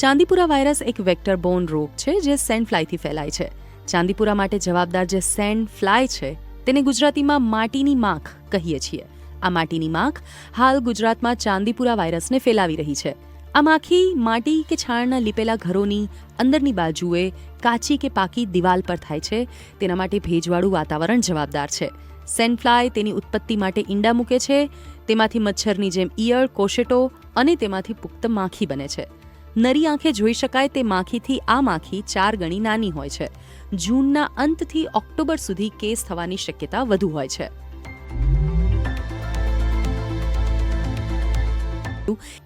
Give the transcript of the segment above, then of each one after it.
Chandipura virus એક vector Born રોગ છે જે સેન્ડ ફ્લાયથી ફેલાય છે. ચાંદીપુરા માટે જવાબદાર જે સેન્ડ ફ્લાય છે તેને ગુજરાતીમાં માટીની માખ કહીએ છીએ. આ માટીની માખ હાલ ગુજરાતમાં ચાંદીપુરા વાયરસને ફેલાવી રહી છે. આ માખી માટી કે છાણના લીપેલા ઘરોની અંદરની બાજુએ કાચી કે પાકી દિવાલ પર થાય છે. તેના માટે ભેજવાળું વાતાવરણ જવાબદાર છે. સેન્ડ ફ્લાય તેની ઉત્પત્તિ માટે ઈંડા મૂકે છે. તેમાંથી મચ્છરની જેમ ઈયળ, કોશેટો અને તેમાંથી પુખ્ત માખી બને છે. નરી આંખે જોઈ શકાય તે માખીથી આ માખી 4 ગણી નાની હોય છે. જૂનના અંતથી ઓક્ટોબર સુધી કેસ થવાની શક્યતા વધુ હોય છે.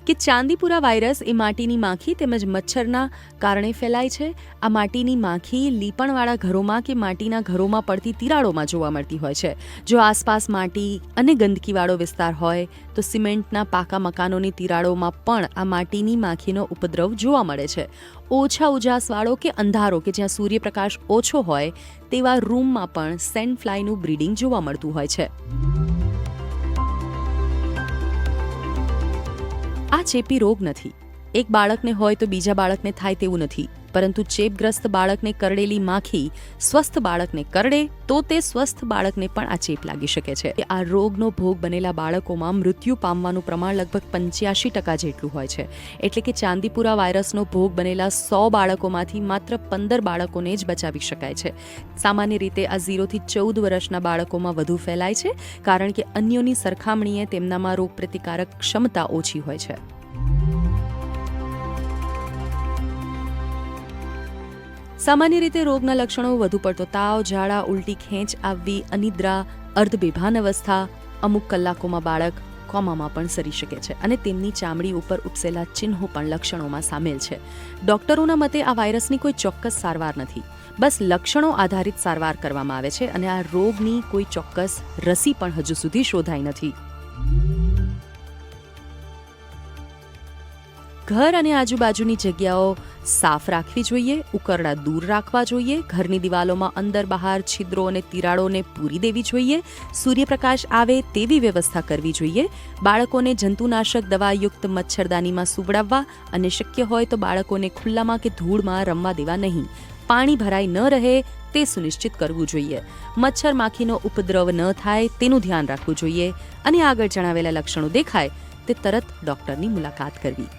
કે ચાંદીપુરા વાયરસ એ માટીની માખી તેમજ મચ્છરના કારણે ફેલાય છે. આ માટીની માખી લીપણવાળા ઘરોમાં કે માટીના ઘરોમાં પડતી તિરાડોમાં જોવા મળતી હોય છે. જો આસપાસ માટી અને ગંદકીવાળો વિસ્તાર હોય તો સિમેન્ટના પાકા મકાનોની તિરાડોમાં પણ આ માટીની માખીનો ઉપદ્રવ જોવા મળે છે. ઓછા ઉજાસવાળો કે અંધારો કે જ્યાં સૂર્યપ્રકાશ ઓછો હોય તેવા રૂમમાં પણ સેન્ડ ફ્લાયનું બ્રીડિંગ જોવા મળતું હોય છે. આ ચેપી રોગ નથી. એક બાળકને હોય તો બીજા બાળકને થાય તેવું નથી, પરંતુ ચેપગ્રસ્ત બાળકને કરડેલી માખી સ્વસ્થ બાળકને કરડે તો તે સ્વસ્થ બાળકને પણ આ ચેપ લાગી શકે છે. આ રોગનો ભોગ બનેલા બાળકોમાં મૃત્યુ પામવાનું પ્રમાણ લગભગ 85% જેટલું હોય છે. એટલે કે ચાંદીપુરા વાયરસનો ભોગ બનેલા 100 બાળકોમાંથી માત્ર 15 બાળકોને જ બચાવી શકાય છે. સામાન્ય રીતે આ 0 થી 14 વર્ષના બાળકોમાં વધુ ફેલાય છે, કારણ કે અન્યોની સરખામણીએ તેમનામાં રોગપ્રતિકારક ક્ષમતા ઓછી હોય છે. સામાન્ય રીતે રોગના લક્ષણો વધુ પડતો તાવ, ઝાડા, ઉલટી, ખેંચ આવવી, અનિદ્રા, અર્ધબેભાન અવસ્થા, અમુક કલાકોમાં બાળક કોમામાં પણ સરી શકે છે અને તેમની ચામડી ઉપર ઉપસેલા ચિહ્નો પણ લક્ષણોમાં સામેલ છે. ડોક્ટરોના મતે આ વાયરસની કોઈ ચોક્કસ સારવાર નથી. બસ લક્ષણો આધારિત સારવાર કરવામાં આવે છે અને આ રોગની કોઈ ચોક્કસ રસી પણ હજુ સુધી શોધાઈ નથી. ઘર અને આજુબાજુની જગ્યાઓ સાફ રાખવી જોઈએ, ઉકરડા દૂર રાખવા જોઈએ, ઘરની દિવાલોમાં અંદર બહાર છિદ્રો અને તિરાડોને પૂરી દેવી જોઈએ, સૂર્યપ્રકાશ આવે તેવી વ્યવસ્થા કરવી જોઈએ, બાળકોને જંતુનાશક દવાયુક્ત મચ્છરદાનીમાં સુવડાવવા અને શક્ય હોય તો બાળકોને ખુલ્લામાં કે ધૂળમાં રમવા દેવા નહીં. પાણી ભરાઈ ન રહે તે સુનિશ્ચિત કરવું જોઈએ. મચ્છર માખીનો ઉપદ્રવ ન થાય તેનું ધ્યાન રાખવું જોઈએ અને આગળ જણાવેલા લક્ષણો દેખાય તે તરત ડોક્ટરની મુલાકાત કરવી.